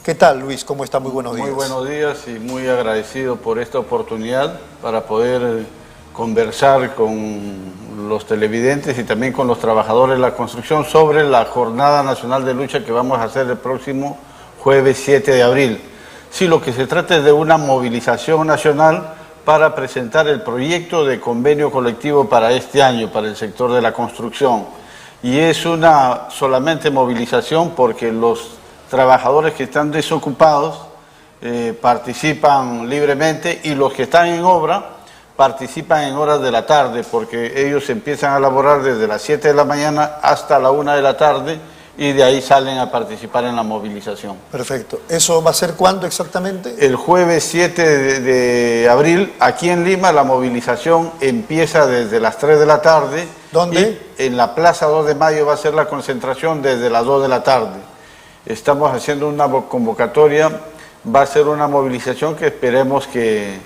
¿Qué tal, Luis? ¿Cómo está? Muy buenos días. Muy buenos días y muy agradecido por esta oportunidad para poder conversar con los televidentes y también con los trabajadores de la construcción sobre la Jornada Nacional de Lucha que vamos a hacer el próximo jueves 7 de abril. Sí, lo que se trata es de una movilización nacional para presentar el proyecto de convenio colectivo para este año, para el sector de la construcción. Y es una solamente movilización porque los trabajadores que están desocupados participan libremente y los que están en obra participan en horas de la tarde porque ellos empiezan a laborar desde las 7 de la mañana hasta la 1 de la tarde y de ahí salen a participar en la movilización. Perfecto. ¿Eso va a ser cuándo exactamente? El jueves 7 de abril, aquí en Lima, la movilización empieza desde las 3 de la tarde. ¿Dónde? Y en la Plaza 2 de Mayo va a ser la concentración desde las 2 de la tarde. Estamos haciendo una convocatoria, va a ser una movilización que esperemos que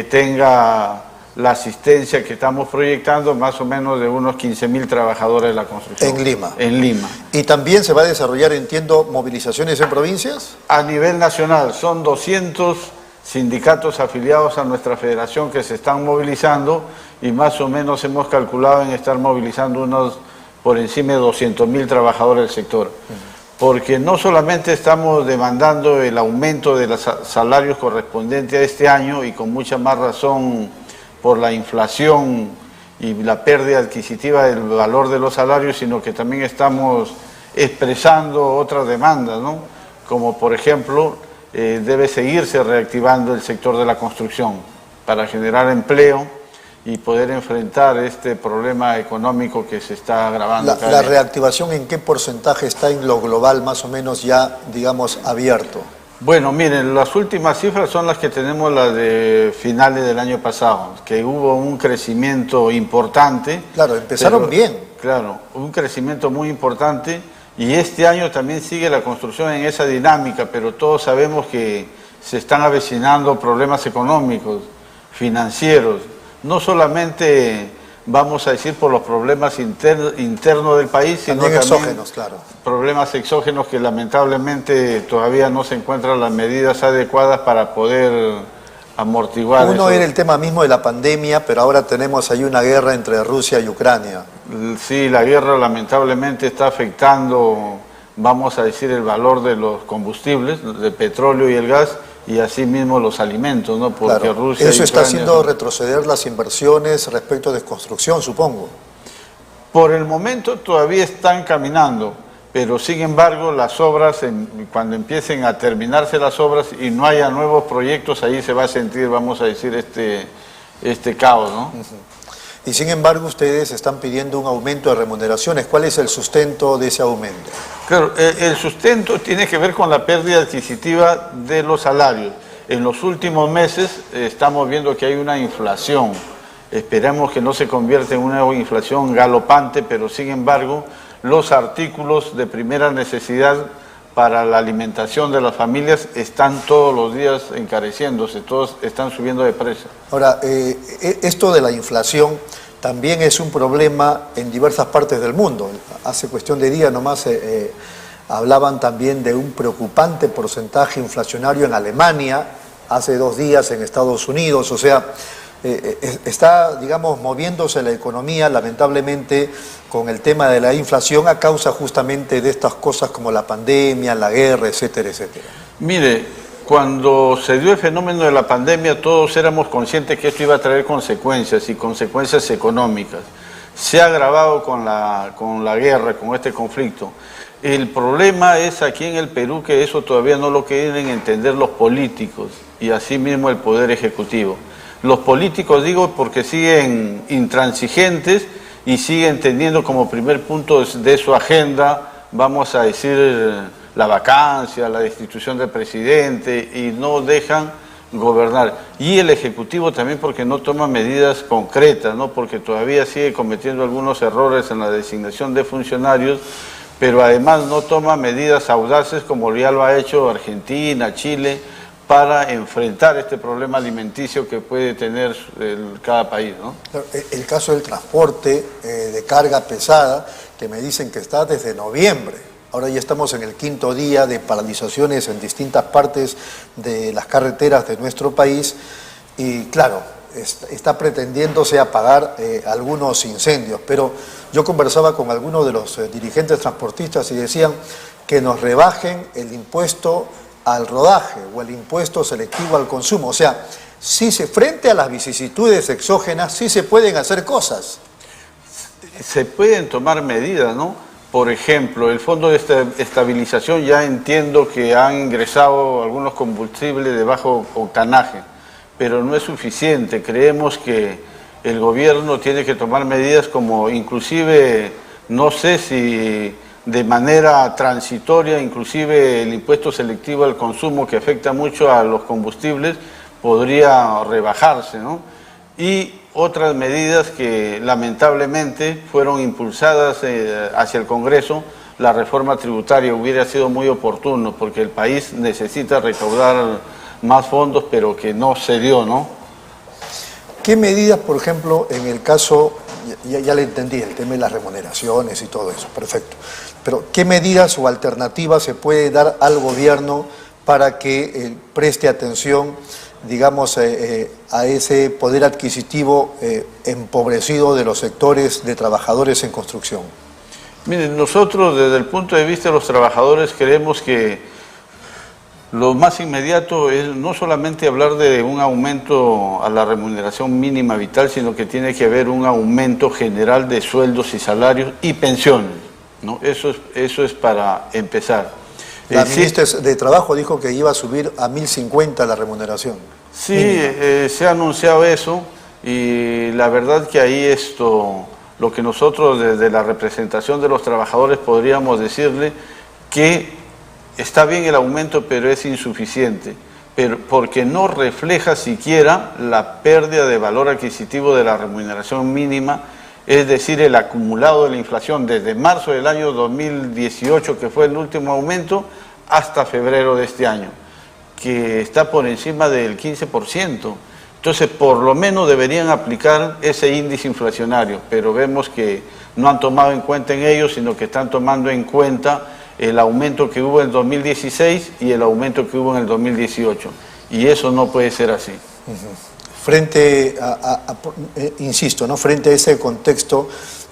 tenga la asistencia que estamos proyectando, más o menos de unos 15.000 trabajadores de la construcción. ¿En Lima? En Lima. ¿Y también se va a desarrollar, entiendo, movilizaciones en provincias? A nivel nacional, son 200 sindicatos afiliados a nuestra federación que se están movilizando y más o menos hemos calculado en estar movilizando unos por encima de 200.000 trabajadores del sector. Porque no solamente estamos demandando el aumento de los salarios correspondientes a este año y con mucha más razón por la inflación y la pérdida adquisitiva del valor de los salarios, sino que también estamos expresando otras demandas, ¿no? Como por ejemplo, debe seguirse reactivando el sector de la construcción para generar empleo y poder enfrentar este problema económico que se está agravando. ¿La reactivación en qué porcentaje está en lo global más o menos ya, digamos, abierto? Bueno, miren, las últimas cifras son las que tenemos, las de finales del año pasado, que hubo un crecimiento importante. Claro, empezaron bien. Claro, un crecimiento muy importante y este año también sigue la construcción en esa dinámica, pero todos sabemos que se están avecinando problemas económicos, financieros. No solamente vamos a decir por los problemas internos del país, sino también exógenos, claro. Problemas exógenos que lamentablemente todavía no se encuentran las medidas adecuadas para poder amortiguar. Uno era el tema mismo de la pandemia, pero ahora tenemos ahí una guerra entre Rusia y Ucrania. Sí, la guerra lamentablemente está afectando, vamos a decir, el valor de los combustibles, del petróleo y el gas, y asimismo los alimentos, ¿no? Porque claro, Rusia eso está haciendo retroceder las inversiones respecto de construcción, supongo. Por el momento todavía están caminando, pero sin embargo las obras, cuando empiecen a terminarse las obras y no haya nuevos proyectos, ahí se va a sentir, vamos a decir, este caos, ¿no? Y sin embargo ustedes están pidiendo un aumento de remuneraciones. ¿Cuál es el sustento de ese aumento? Claro, el sustento tiene que ver con la pérdida adquisitiva de los salarios. En los últimos meses estamos viendo que hay una inflación. Esperamos que no se convierta en una inflación galopante, pero sin embargo los artículos de primera necesidad para la alimentación de las familias están todos los días encareciéndose, todos están subiendo de precio. Ahora, esto de la inflación también es un problema en diversas partes del mundo. Hace cuestión de días nomás hablaban también de un preocupante porcentaje inflacionario en Alemania, hace 2 días en Estados Unidos, o sea, está, digamos, moviéndose la economía, lamentablemente, con el tema de la inflación a causa justamente de estas cosas como la pandemia, la guerra, etcétera, etcétera. Mire, cuando se dio el fenómeno de la pandemia, todos éramos conscientes que esto iba a traer consecuencias y consecuencias económicas. Se ha agravado con la guerra, con este conflicto. El problema es aquí en el Perú que eso todavía no lo quieren entender los políticos y asimismo el Poder Ejecutivo. Los políticos, digo, porque siguen intransigentes y siguen teniendo como primer punto de su agenda, vamos a decir, la vacancia, la destitución del presidente y no dejan gobernar. Y el Ejecutivo también porque no toma medidas concretas, ¿no? Porque todavía sigue cometiendo algunos errores en la designación de funcionarios, pero además no toma medidas audaces como ya lo ha hecho Argentina, Chile, para enfrentar este problema alimenticio que puede tener cada país, ¿no? El caso del transporte de carga pesada, que me dicen que está desde noviembre. ahora ya estamos en el 5.º día de paralizaciones en distintas partes de las carreteras de nuestro país y claro, está pretendiéndose apagar algunos incendios, pero yo conversaba con algunos de los dirigentes transportistas y decían que nos rebajen el impuesto al rodaje o el impuesto selectivo al consumo. O sea, sí frente a las vicisitudes exógenas sí se pueden hacer cosas. Se pueden tomar medidas, ¿no? Por ejemplo, el Fondo de Estabilización ya entiendo que han ingresado algunos combustibles de bajo octanaje, pero no es suficiente. Creemos que el gobierno tiene que tomar medidas como inclusive, no sé si de manera transitoria, inclusive el impuesto selectivo al consumo que afecta mucho a los combustibles podría rebajarse, ¿no? Y otras medidas que lamentablemente fueron impulsadas hacia el Congreso, la reforma tributaria hubiera sido muy oportuno porque el país necesita recaudar más fondos, pero que no se dio, ¿no? ¿Qué medidas, por ejemplo, en el caso, ya le entendí, el tema de las remuneraciones y todo eso, perfecto, pero qué medidas o alternativas se puede dar al gobierno para que preste atención, digamos, a ese poder adquisitivo empobrecido de los sectores de trabajadores en construcción? Miren, nosotros desde el punto de vista de los trabajadores creemos que lo más inmediato es no solamente hablar de un aumento a la remuneración mínima vital, sino que tiene que haber un aumento general de sueldos y salarios y pensiones, ¿no? Eso es para empezar. La ministra de Trabajo dijo que iba a subir a 1.050 la remuneración. Sí, se ha anunciado eso y la verdad que ahí lo que nosotros desde la representación de los trabajadores podríamos decirle que está bien el aumento, pero es insuficiente, porque no refleja siquiera la pérdida de valor adquisitivo de la remuneración mínima, es decir, el acumulado de la inflación desde marzo del año 2018, que fue el último aumento, hasta febrero de este año, que está por encima del 15%. Entonces, por lo menos deberían aplicar ese índice inflacionario, pero vemos que no han tomado en cuenta en ello, sino que están tomando en cuenta el aumento que hubo en el 2016 y el aumento que hubo en el 2018. Y eso no puede ser así. Frente insisto, ¿no? Frente a ese contexto,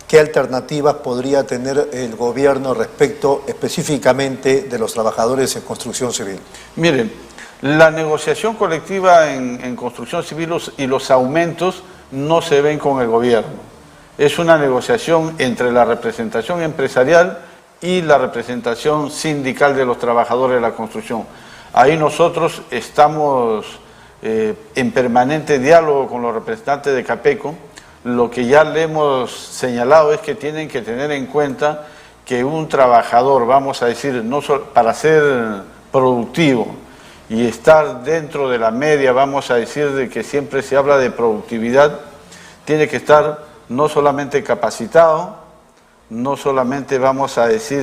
¿qué alternativas podría tener el gobierno respecto específicamente de los trabajadores en construcción civil? Miren, la negociación colectiva en construcción civil y los aumentos no se ven con el gobierno. Es una negociación entre la representación empresarial y la representación sindical de los trabajadores de la construcción. Ahí nosotros estamos en permanente diálogo con los representantes de Capeco. Lo que ya le hemos señalado es que tienen que tener en cuenta que un trabajador, vamos a decir, para ser productivo y estar dentro de la media, vamos a decir, de que siempre se habla de productividad, tiene que estar no solamente capacitado, no solamente vamos a decir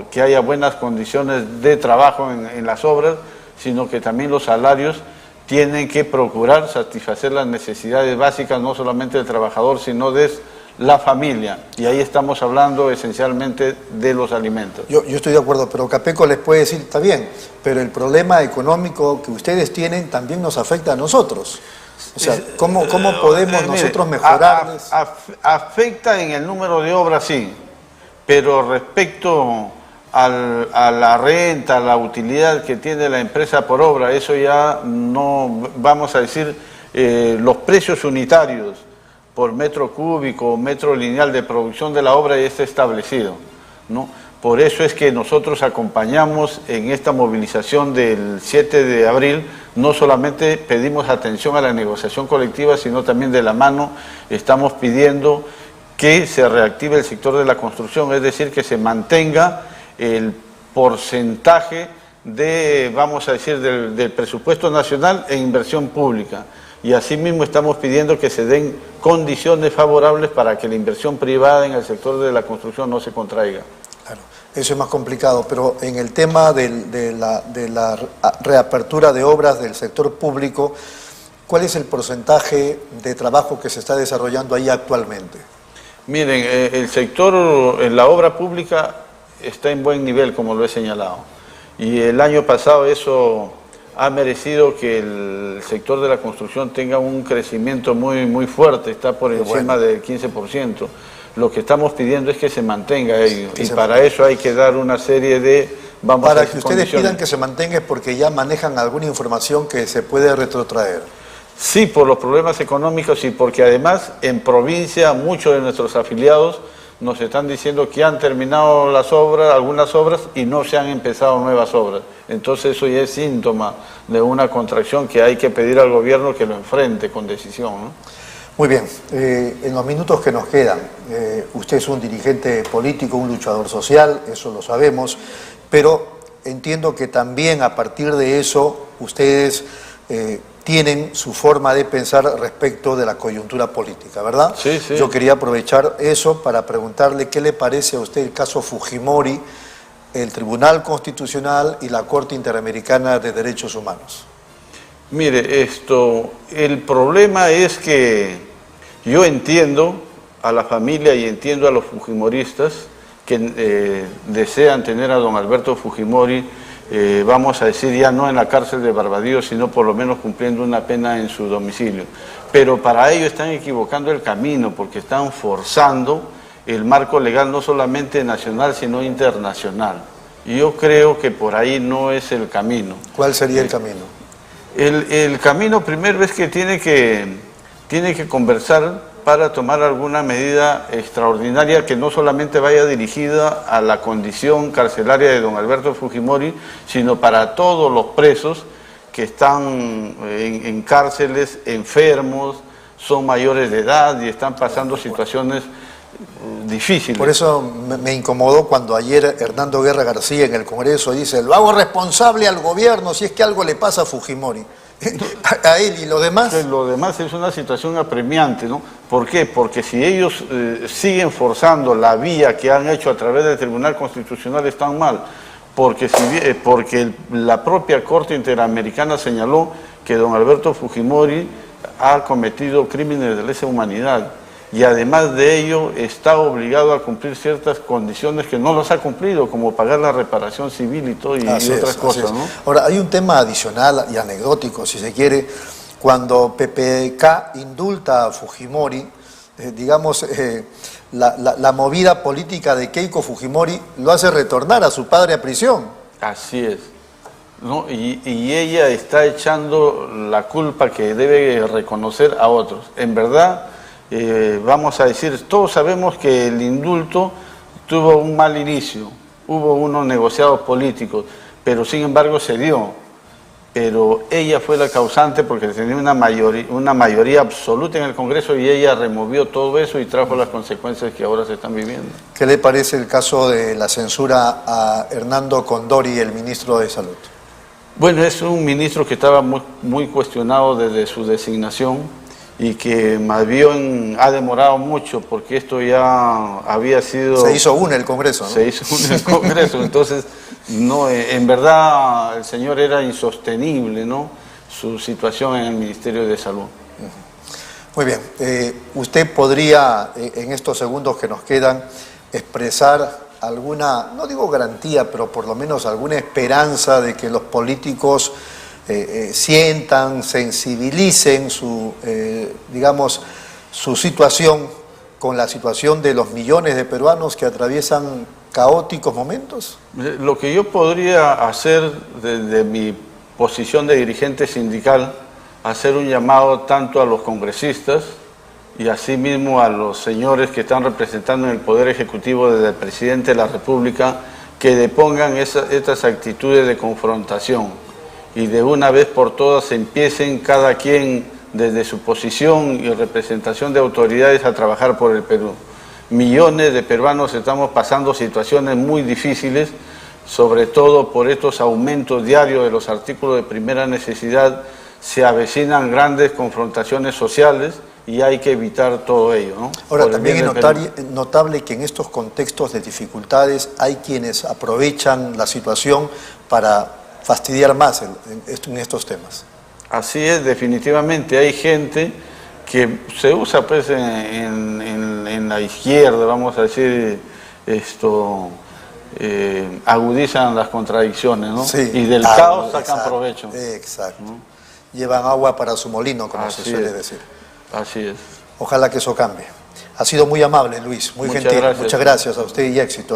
que haya buenas condiciones de trabajo en las obras, sino que también los salarios tienen que procurar satisfacer las necesidades básicas, no solamente del trabajador, sino de la familia. Y ahí estamos hablando esencialmente de los alimentos. Yo estoy de acuerdo, pero Capeco les puede decir, está bien, pero el problema económico que ustedes tienen también nos afecta a nosotros. O sea, ¿cómo podemos nosotros mejorarles? Afecta en el número de obras, sí, pero respecto a la renta, a la utilidad que tiene la empresa por obra, eso ya no, vamos a decir, los precios unitarios por metro cúbico o metro lineal de producción de la obra ya está establecido, ¿no? Por eso es que nosotros acompañamos en esta movilización del 7 de abril, no solamente pedimos atención a la negociación colectiva, sino también de la mano estamos pidiendo que se reactive el sector de la construcción, es decir, que se mantenga el porcentaje de, vamos a decir, del presupuesto nacional en inversión pública. Y asimismo estamos pidiendo que se den condiciones favorables para que la inversión privada en el sector de la construcción no se contraiga. Claro, eso es más complicado, pero en el tema de la reapertura de obras del sector público, ¿cuál es el porcentaje de trabajo que se está desarrollando ahí actualmente? Miren, el sector, en la obra pública, está en buen nivel, como lo he señalado. Y el año pasado eso ha merecido que el sector de la construcción tenga un crecimiento muy fuerte, está por encima del 15%. Lo que estamos pidiendo es que se mantenga ello, y para eso hay que dar una serie de... Para que ustedes pidan que se mantenga es porque ya manejan alguna información que se puede retrotraer. Sí, por los problemas económicos y porque además en provincia muchos de nuestros afiliados nos están diciendo que han terminado las obras, algunas obras, y no se han empezado nuevas obras. Entonces eso ya es síntoma de una contracción que hay que pedir al gobierno que lo enfrente con decisión, ¿no? Muy bien, en los minutos que nos quedan, usted es un dirigente político, un luchador social, eso lo sabemos, pero entiendo que también a partir de eso ustedes tienen su forma de pensar respecto de la coyuntura política, ¿verdad? Sí, sí. Yo quería aprovechar eso para preguntarle qué le parece a usted el caso Fujimori, el Tribunal Constitucional y la Corte Interamericana de Derechos Humanos. Mire, el problema es que yo entiendo a la familia y entiendo a los fujimoristas que desean tener a don Alberto Fujimori, vamos a decir, ya no en la cárcel de Barbadillo, sino por lo menos cumpliendo una pena en su domicilio. Pero para ello están equivocando el camino, porque están forzando el marco legal no solamente nacional, sino internacional. Y yo creo que por ahí no es el camino. ¿Cuál sería el camino? El camino primero es que tiene que conversar para tomar alguna medida extraordinaria que no solamente vaya dirigida a la condición carcelaria de don Alberto Fujimori, sino para todos los presos que están en cárceles, enfermos, son mayores de edad y están pasando situaciones difíciles. Por eso me incomodó cuando ayer Hernando Guerra García en el Congreso dice: lo hago responsable al gobierno si es que algo le pasa a Fujimori. A él y los demás. Lo demás es una situación apremiante, ¿no? ¿Por qué? Porque si ellos siguen forzando la vía que han hecho a través del Tribunal Constitucional están mal, porque la propia Corte Interamericana señaló que don Alberto Fujimori ha cometido crímenes de lesa humanidad y además de ello está obligado a cumplir ciertas condiciones que no las ha cumplido, como pagar la reparación civil y todo y otras cosas, ¿no? Ahora, hay un tema adicional y anecdótico, si se quiere. Cuando PPK indulta a Fujimori, digamos, la movida política de Keiko Fujimori lo hace retornar a su padre a prisión. Así es, ¿no? Y ella está echando la culpa que debe reconocer a otros. En verdad, vamos a decir, todos sabemos que el indulto tuvo un mal inicio, hubo unos negociados políticos, pero sin embargo se dio. Pero ella fue la causante porque tenía una mayoría absoluta en el Congreso y ella removió todo eso y trajo las consecuencias que ahora se están viviendo. ¿Qué le parece el caso de la censura a Hernando Condori, el ministro de Salud? Bueno, es un ministro que estaba muy cuestionado desde su designación y que más bien ha demorado mucho porque esto ya había sido... Se hizo uno el Congreso, ¿no? Se hizo uno el Congreso, entonces... No, en verdad el señor era insostenible, ¿no? Su situación en el Ministerio de Salud. Muy bien. ¿Usted podría, en estos segundos que nos quedan, expresar alguna, no digo garantía, pero por lo menos alguna esperanza de que los políticos sientan, sensibilicen digamos, su situación con la situación de los millones de peruanos que atraviesan caóticos momentos? Lo que yo podría hacer desde mi posición de dirigente sindical, hacer un llamado tanto a los congresistas y asimismo a los señores que están representando en el Poder Ejecutivo desde el Presidente de la República, que depongan estas actitudes de confrontación y de una vez por todas empiecen cada quien desde su posición y representación de autoridades a trabajar por el Perú. Millones de peruanos estamos pasando situaciones muy difíciles, sobre todo por estos aumentos diarios de los artículos de primera necesidad. Se avecinan grandes confrontaciones sociales y hay que evitar todo ello, ¿no? Ahora, también es notable que en estos contextos de dificultades hay quienes aprovechan la situación para fastidiar más en estos temas. Así es, definitivamente hay gente que se usa pues en la izquierda, vamos a decir, agudizan las contradicciones, ¿no? Sí, Y del caos sacan provecho. Exacto. Llevan agua para su molino, como Así se suele es. decir. Así es. Ojalá que eso cambie. Ha sido muy amable, Luis, muy Muchas gentil. gracias. Muchas gracias a usted y éxitos.